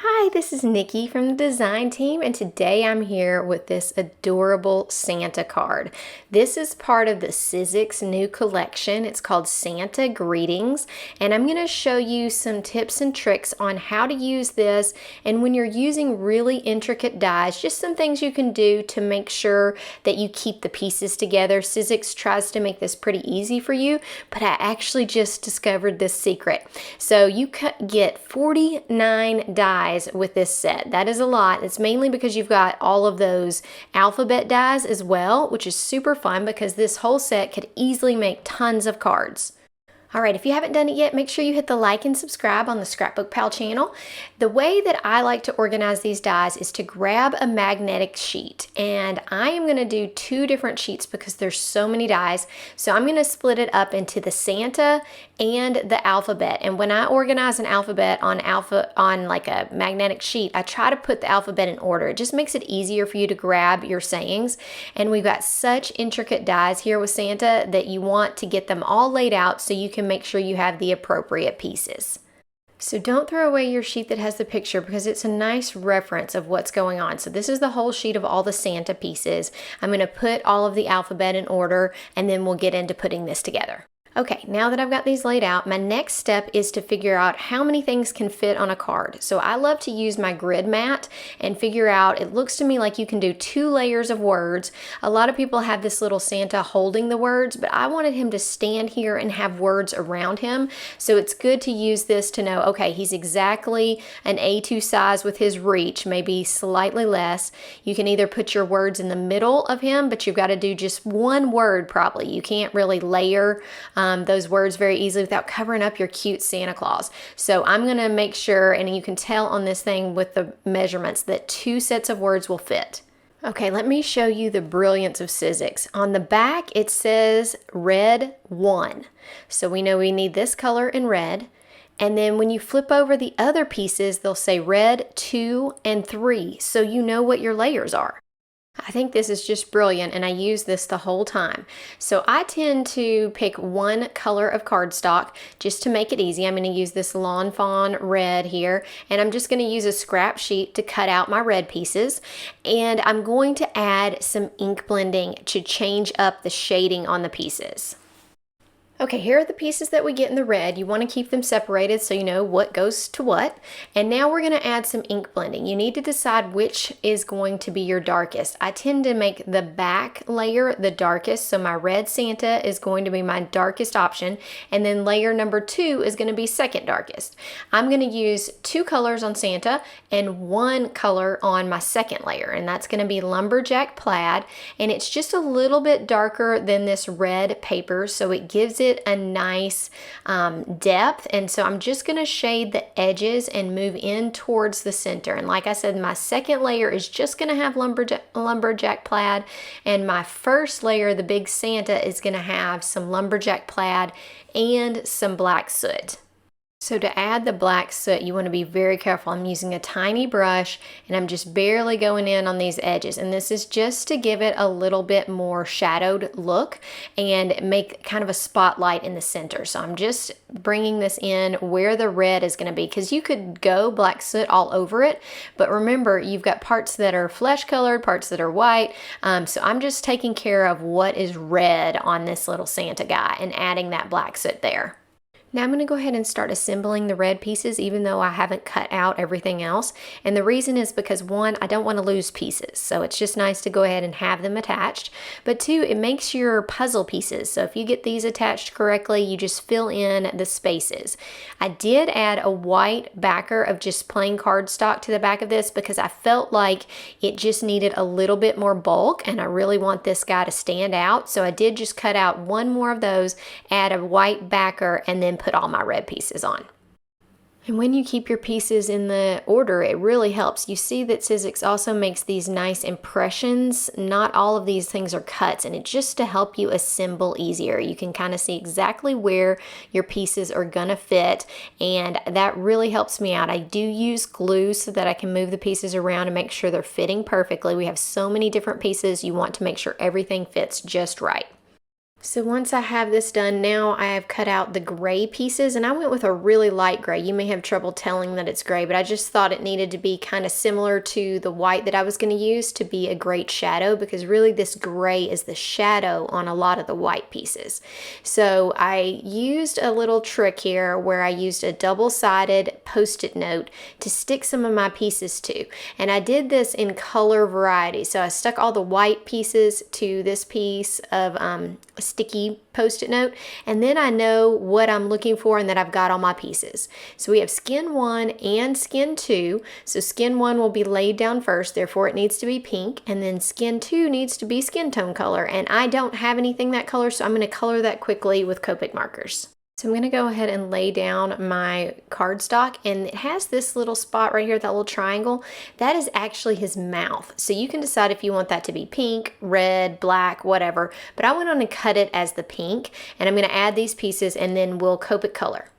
Hi, this is Nikki from the design team, and today I'm here with this adorable Santa card. This is part of the Sizzix new collection. It's called Santa Greetings, and I'm going to show you some tips and tricks on how to use this, and when you're using really intricate dies, just some things you can do to make sure that you keep the pieces together. Sizzix tries to make this pretty easy for you, but I actually just discovered this secret. So you get 49 dies with this set. That is a lot. It's mainly because you've got all of those alphabet dies as well, which is super fun because this whole set could easily make tons of cards. Alright, if you haven't done it yet, make sure you hit the like and subscribe on the ScrapbookPal channel. The way that I like to organize these dies is to grab a magnetic sheet, and I am going to do two different sheets because there's so many dies. So I'm going to split it up into the Santa and the alphabet. And when I organize an alphabet on like a magnetic sheet, I try to put the alphabet in order. It just makes it easier for you to grab your sayings. And we've got such intricate dies here with Santa that you want to get them all laid out so you can make sure you have the appropriate pieces. So don't throw away your sheet that has the picture because it's a nice reference of what's going on. So this is the whole sheet of all the Santa pieces. I'm going to put all of the alphabet in order, and then we'll get into putting this together. Okay, now that I've got these laid out, my next step is to figure out how many things can fit on a card. So I love to use my grid mat and figure out, it looks to me like you can do 2 layers of words. A lot of people have this little Santa holding the words, but I wanted him to stand here and have words around him. So it's good to use this to know, okay, he's exactly an A2 size with his reach, maybe slightly less. You can either put your words in the middle of him, but you've got to do just one word probably. You can't really layer those words very easily without covering up your cute Santa Claus. So I'm going to make sure, and you can tell on this thing with the measurements, that 2 sets of words will fit. Okay, let me show you the brilliance of Sizzix. On the back, it says red 1. So we know we need this color in red. And then when you flip over the other pieces, they'll say red 2 and 3. So you know what your layers are. I think this is just brilliant, and I use this the whole time. So I tend to pick one color of cardstock just to make it easy. I'm going to use this Lawn Fawn red here, and I'm just going to use a scrap sheet to cut out my red pieces. And I'm going to add some ink blending to change up the shading on the pieces. Okay, here are the pieces that we get in the red. You want to keep them separated so you know what goes to what. And now we're going to add some ink blending. You need to decide which is going to be your darkest. I tend to make the back layer the darkest, so my red Santa is going to be my darkest option, and then layer number 2 is going to be second darkest. I'm going to use 2 colors on Santa and 1 color on my second layer, and that's going to be Lumberjack Plaid, and it's just a little bit darker than this red paper, so it gives it a nice depth. And so I'm just going to shade the edges and move in towards the center. And like I said, my second layer is just going to have lumberjack plaid, and my first layer, the big Santa, is going to have some lumberjack plaid and some black soot. So to add the black soot, you want to be very careful. I'm using a tiny brush, and I'm just barely going in on these edges. And this is just to give it a little bit more shadowed look and make kind of a spotlight in the center. So I'm just bringing this in where the red is going to be, because you could go black soot all over it. But remember, you've got parts that are flesh colored, parts that are white. So I'm just taking care of what is red on this little Santa guy and adding that black soot there. Now I'm going to go ahead and start assembling the red pieces, even though I haven't cut out everything else. And the reason is because 1, I don't want to lose pieces. So it's just nice to go ahead and have them attached. But 2, it makes your puzzle pieces. So if you get these attached correctly, you just fill in the spaces. I did add a white backer of just plain cardstock to the back of this because I felt like it just needed a little bit more bulk, and I really want this guy to stand out. So I did just cut out 1 more of those, add a white backer, and then put all my red pieces on. And when you keep your pieces in the order, it really helps. You see that Sizzix also makes these nice impressions. Not all of these things are cuts, and it's just to help you assemble easier. You can kind of see exactly where your pieces are gonna fit, and that really helps me out. I do use glue so that I can move the pieces around and make sure they're fitting perfectly. We have so many different pieces. You want to make sure everything fits just right. So once I have this done, now I have cut out the gray pieces, and I went with a really light gray. You may have trouble telling that it's gray, but I just thought it needed to be kind of similar to the white that I was going to use to be a great shadow, because really this gray is the shadow on a lot of the white pieces. So I used a little trick here where I used a double-sided Post-it note to stick some of my pieces to. And I did this in color variety. So I stuck all the white pieces to this piece of sticky Post-it note, and then I know what I'm looking for and that I've got all my pieces. So we have skin 1 and skin 2. So skin 1 will be laid down first, therefore it needs to be pink, and then skin 2 needs to be skin tone color, and I don't have anything that color, so I'm going to color that quickly with Copic markers. So I'm going to go ahead and lay down my cardstock, and it has this little spot right here, that little triangle. That is actually his mouth. So you can decide if you want that to be pink, red, black, whatever. But I went on and cut it as the pink, and I'm going to add these pieces and then we'll Copic color.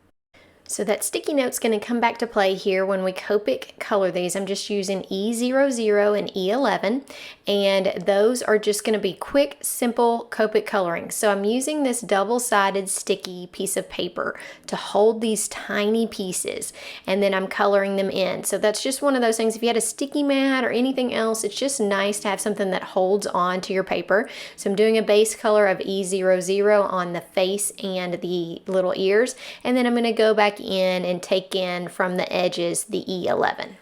So that sticky note's going to come back to play here when we Copic color these. I'm just using E00 and E11, and those are just going to be quick, simple Copic coloring. So I'm using this double-sided sticky piece of paper to hold these tiny pieces, and then I'm coloring them in. So that's just one of those things. If you had a sticky mat or anything else, it's just nice to have something that holds on to your paper. So I'm doing a base color of E00 on the face and the little ears, and then I'm going to go back in and take in from the edges the E11.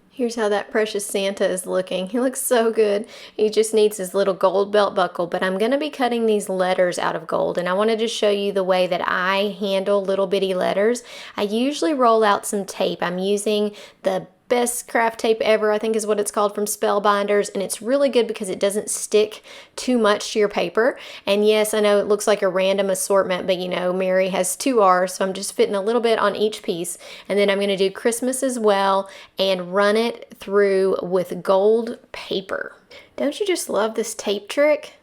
Here's how that precious Santa is looking. He looks so good. He just needs his little gold belt buckle, but I'm going to be cutting these letters out of gold, and I wanted to show you the way that I handle little bitty letters. I usually roll out some tape. I'm using the best craft tape ever, I think is what it's called, from Spellbinders, and it's really good because it doesn't stick too much to your paper. And yes, I know it looks like a random assortment, but you know, Mary has 2 R's, so I'm just fitting a little bit on each piece. And then I'm going to do Christmas as well and run it through with gold paper. Don't you just love this tape trick?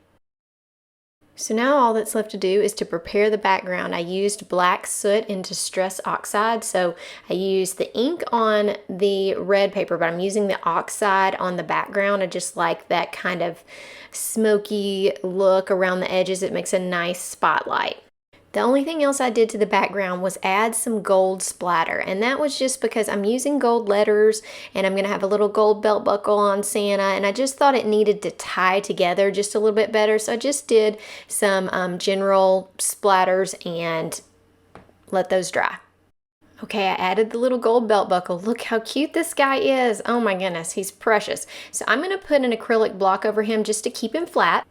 So now all that's left to do is to prepare the background. I used black soot into stress oxide. So I used the ink on the red paper, but I'm using the oxide on the background. I just like that kind of smoky look around the edges. It makes a nice spotlight. The only thing else I did to the background was add some gold splatter, and that was just because I'm using gold letters and I'm going to have a little gold belt buckle on Santa, and I just thought it needed to tie together just a little bit better, so I just did some general splatters and let those dry. Okay, I added the little gold belt buckle. Look how cute this guy is. Oh my goodness, he's precious. So I'm going to put an acrylic block over him just to keep him flat.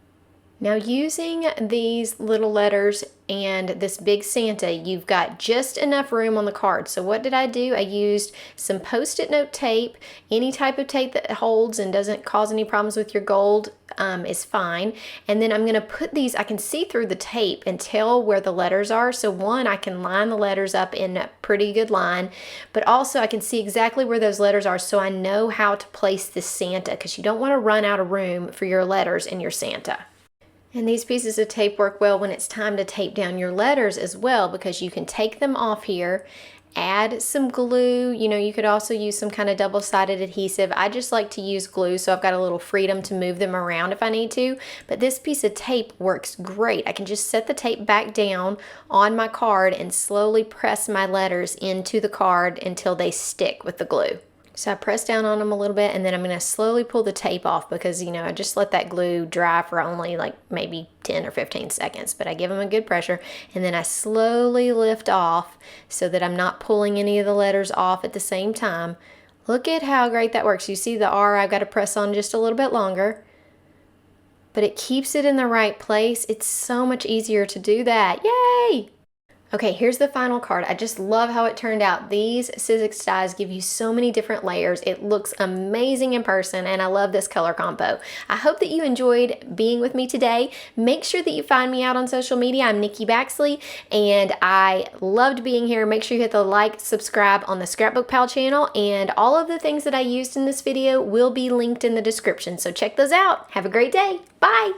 Now using these little letters and this big Santa, you've got just enough room on the card. So what did I do? I used some Post-it note tape. Any type of tape that holds and doesn't cause any problems with your gold is fine. And then I'm going to put these, I can see through the tape and tell where the letters are. So one, I can line the letters up in a pretty good line, but also I can see exactly where those letters are, so I know how to place this Santa, because you don't want to run out of room for your letters in your Santa. And these pieces of tape work well when it's time to tape down your letters as well, because you can take them off here, add some glue. You know, you could also use some kind of double-sided adhesive. I just like to use glue, so I've got a little freedom to move them around if I need to. But this piece of tape works great. I can just set the tape back down on my card and slowly press my letters into the card until they stick with the glue. So I press down on them a little bit, and then I'm going to slowly pull the tape off because, you know, I just let that glue dry for only like maybe 10 or 15 seconds, but I give them a good pressure, and then I slowly lift off so that I'm not pulling any of the letters off at the same time. Look at how great that works. You see the R I've got to press on just a little bit longer, but it keeps it in the right place. It's so much easier to do that. Yay! Okay, here's the final card. I just love how it turned out. These Sizzix dies give you so many different layers. It looks amazing in person, and I love this color combo. I hope that you enjoyed being with me today. Make sure that you find me out on social media. I'm Nicki Baxley, and I loved being here. Make sure you hit the like, subscribe on the ScrapbookPal channel, and all of the things that I used in this video will be linked in the description, so check those out. Have a great day. Bye!